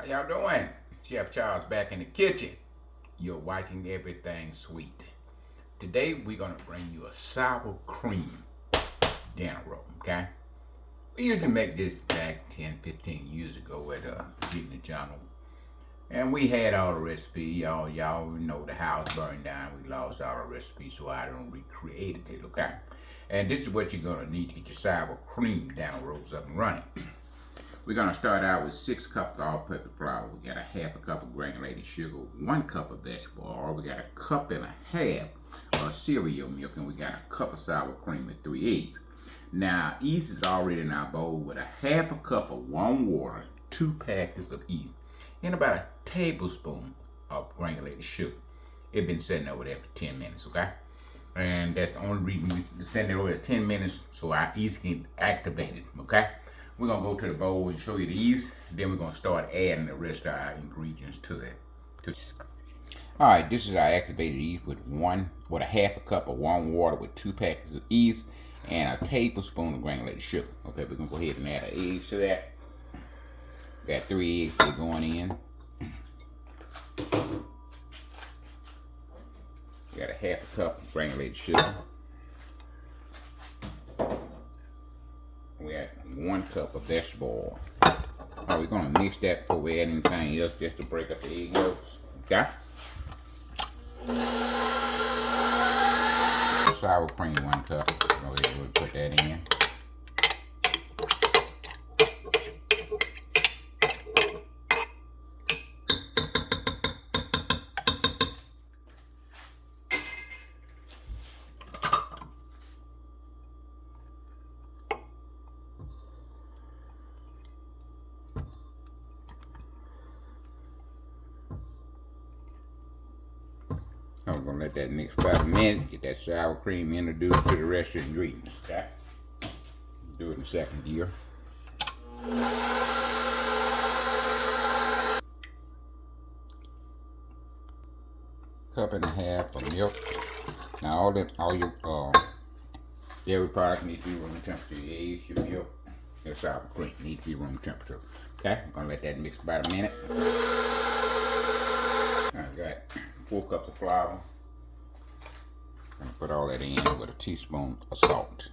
y'all doing? Chef Charles back in the kitchen. You're watching Everything Sweet. Today we're gonna bring you a sour cream dinner roll, okay? We used to make this back 10, 15 years ago at the Journal. And we had all the recipes. Y'all know the house burned down. We lost all the recipes, so I don't recreated it, okay? And this is what you're gonna need to get your sour cream dinner rolls up and running. We're gonna start out with 6 cups of all-purpose flour. We got a half a cup of granulated sugar, 1 cup of vegetable oil. We got a cup and a half of cereal milk, and we got a cup of sour cream and 3 eggs. Now, yeast is already in our bowl with a half a cup of warm water, 2 packets of yeast, and about a tablespoon of granulated sugar. It's been sitting over there for 10 minutes, okay? And that's the only reason we send it over there 10 minutes so our yeast can activate it, okay? We're gonna go to the bowl and show you the yeast. Then we're gonna start adding the rest of our ingredients to that. All right, this is our activated yeast with a half a cup of warm water with 2 packets of yeast and a tablespoon of granulated sugar. Okay, we're gonna go ahead and add our eggs to that. Got 3 eggs that are going in. We got a half a cup of granulated sugar. We got 1 cup of vegetable oil. Alright, we're gonna mix that before we add anything else just to break up the egg yolks. Okay? Sour cream, 1 cup. Go ahead and put that in. I'm gonna let that mix about a minute, get that sour cream introduced to the rest of the ingredients. Okay? Do it in second gear. Cup and a half of milk. Now all your dairy products need to be room temperature. Your eggs, your milk, your sour cream need to be room temperature. Okay? I'm gonna let that mix about a minute. I got 4 cups of flour. I'm gonna put all that in with a teaspoon of salt.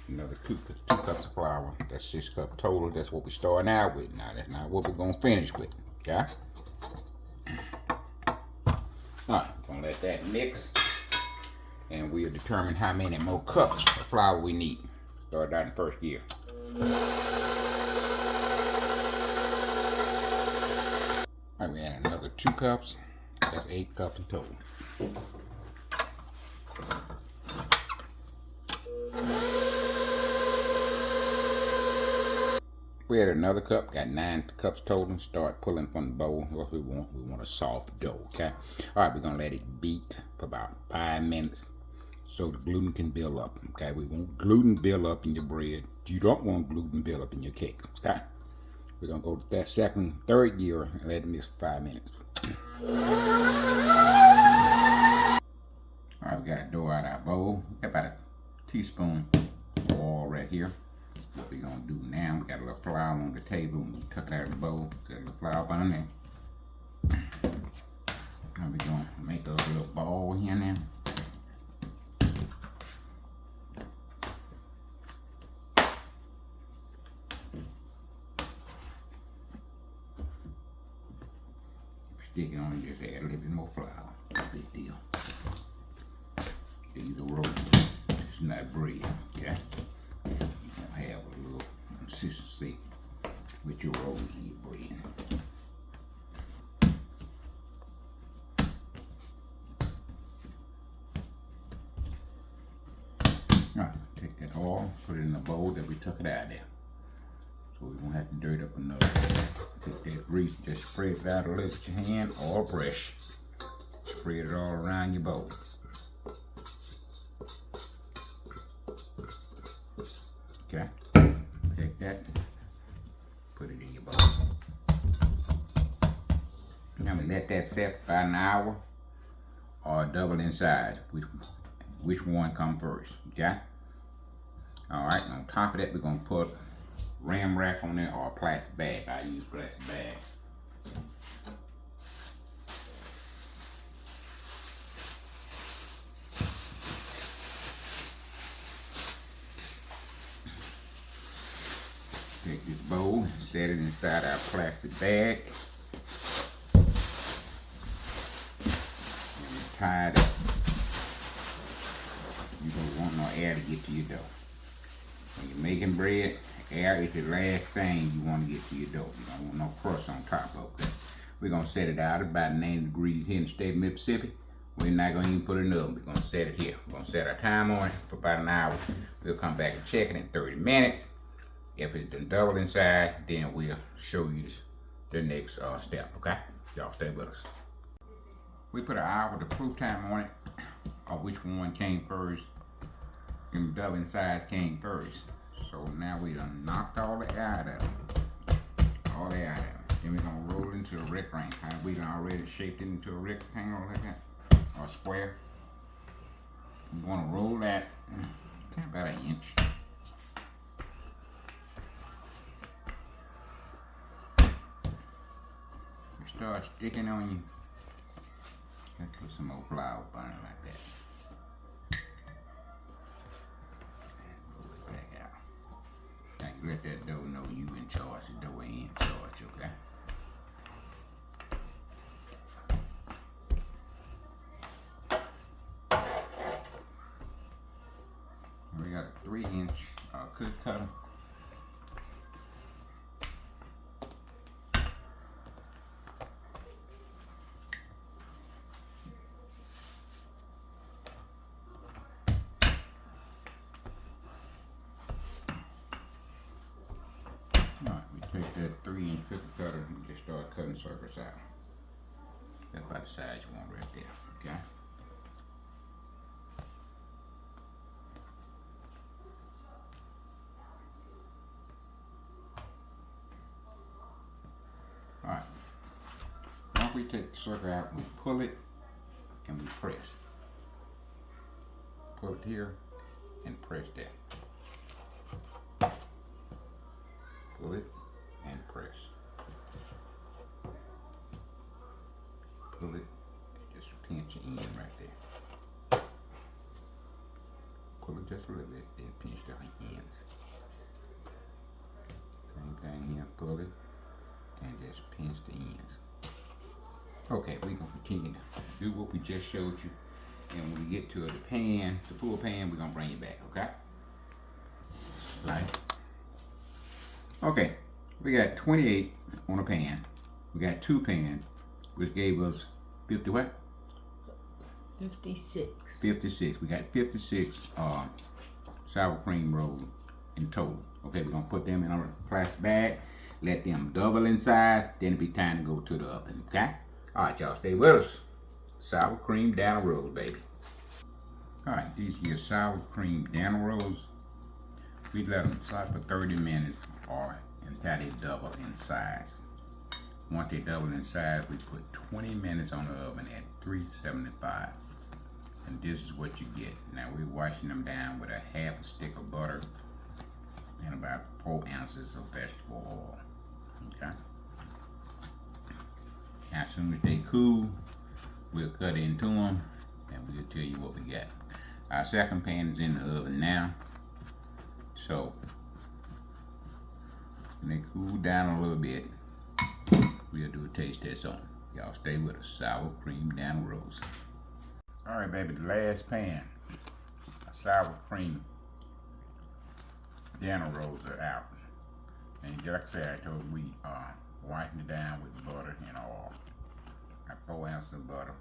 Another 2 cups of flour. That's 6 cups total. That's what we're starting out with. Now that's not what we're gonna finish with. Okay? Alright, gonna let that mix. And we'll determine how many more cups of flour we need. Start out in first gear. Alright, we add another 2 cups. That's 8 cups in total. We add another cup, got 9 cups total. Start pulling from the bowl. What we want a soft dough, okay? All right, we're gonna let it beat for about 5 minutes so the gluten can build up, okay? We want gluten build up in your bread. You don't want gluten build up in your cake, okay? We're gonna go to that third gear and let it mix for 5 minutes. All right, we got a dough out of our bowl. Got about a teaspoon of oil right here. What we're gonna do now, we got a little flour on the table, and we took it out of the bowl, got a little flour on there. Now we're gonna make a little ball here now. Stick it on, just add a little bit more flour. No big deal. These are rolls. It's not bread, okay? Have a little consistency with your rolls and your bread. Alright, take that oil, put it in the bowl that we took it out of there. So we won't have to dirt up another. Take that grease, just spread it out a little with your hand or a brush. Spread it all around your bowl. Okay, take that, put it in your bowl. I'm gonna let that set for about an hour or double in size, which one come first, okay? All right, on top of that, we're gonna put ram wrap on there or a plastic bag. I use plastic bags. Take this bowl, set it inside our plastic bag, and tie it up. You don't want no air to get to your dough. When you're making bread, air is the last thing you want to get to your dough. You don't want no crust on top of it. We're going to set it out at about 90 degrees here in the state of Mississippi. We're not going to even put it in the oven. We're going to set it here. We're going to set our time on it for about an hour. We'll come back and check it in 30 minutes. If it's done double in size, then we'll show you the next step, okay? Y'all stay with us. We put an hour the proof time on it, or which one came first, and the double in size came first. So now we done knocked all the air out of it. All the air out of it. Then we're gonna roll it into a rectangle. We done already shaped it into a rectangle like that, or a square. We're gonna roll that about an inch. Start sticking on you. Let's put some more flour on it like that. Roll it back out. Now you let that dough know you in charge. The dough ain't in charge, okay? We got a 3-inch cookie cutter. Take that 3-inch cookie cutter and just start cutting circles out. That's about the size you want right there, okay? Alright. Once we take the circle out, we pull it and we press. Pull it here and press that. Pull it and press. Pull it and just pinch your end right there. Pull it just a little bit, then pinch the ends. Same thing here, pull it and just pinch the ends. Okay, we're gonna continue to do what we just showed you. And when we get to the pan, the full pan, we're gonna bring it back, okay? Right. Okay, we got 28 on a pan. We got 2 pans, which gave us 50 what? 56. 56. We got 56 sour cream rolls in total. Okay, we're gonna put them in a plastic bag, let them double in size, then it'll be time to go to the oven, okay? All right, y'all, stay with us. Sour cream down rolls, baby. All right, these are your sour cream down rolls. We let them slide for 30 minutes or until they double in size. Once they double in size, we put 20 minutes on the oven at 375. And this is what you get. Now we're washing them down with a half a stick of butter and about 4 ounces of vegetable oil. Okay. Now, as soon as they cool, we'll cut into them and we'll tell you what we got. Our second pan is in the oven now. So, when they cool down a little bit, we'll do a taste test on them. Y'all stay with us. Sour cream down rolls. All right, baby, the last pan. Sour cream down rolls are out. And just like I said, I told you, we wiping it down with butter and oil. Got 4 ounces of butter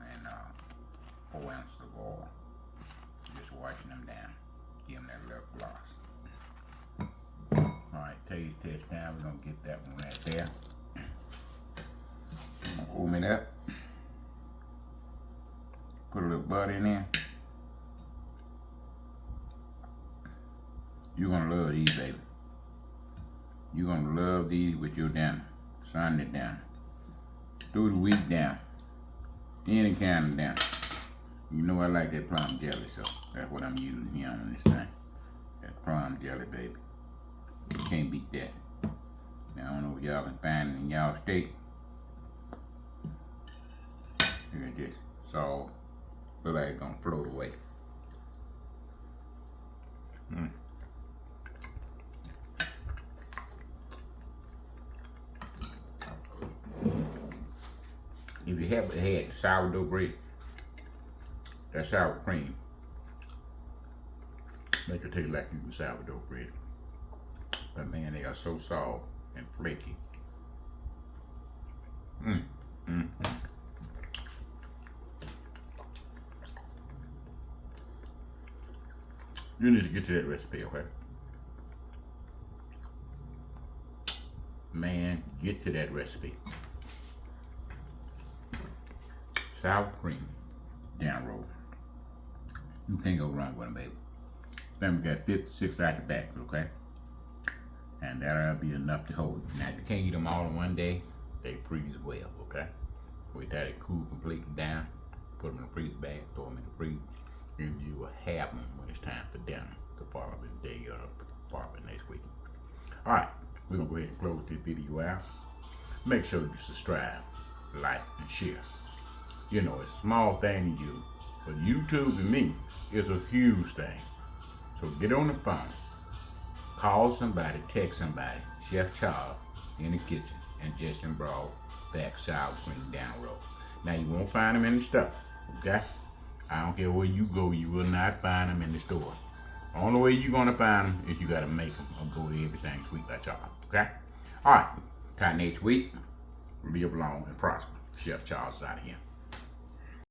and 4 ounces of oil. Just washing them down. Give them that little gloss. Alright, taste test time. We're gonna get that one right there. Open it up. Put a little butter in there. You're gonna love these, baby. You're gonna love these with your dinner. Sunday dinner. Through the week down. Any kind of dinner. You know I like that plum jelly, so that's what I'm using here on this thing. That plum jelly, baby. You can't beat that. Now, I don't know if y'all can find it in y'all state. Look at this. So, look like it's gonna float away. If you haven't had sourdough bread, that sour cream make it taste like you eating sourdough bread. But man, they are so soft and flaky. You need to get to that recipe, okay? Man, get to that recipe. Sour cream, down roll. You can't go wrong with them, baby. Then we got 56 out the back, okay? And that'll be enough to hold. Now, if you can't eat them all in one day, they freeze well, okay? Wait till they cool completely down, put them in the freezer bag, throw them in the freezer, and you will have them when it's time for dinner the following day or the following next week. All right, we're gonna go ahead and close this video out. Make sure you subscribe, like, and share. You know, it's a small thing to you, but YouTube to me is a huge thing. So get on the phone, call somebody, text somebody, Chef Charles in the kitchen, and Justin brought back sour cream down road. Now you won't find them in the store, okay? I don't care where you go, you will not find them in the store. Only way you're gonna find them is you gotta make them or go to Everything Sweet by Charles, okay? All right, till next week, live long and prosper. Chef Charles is out of here.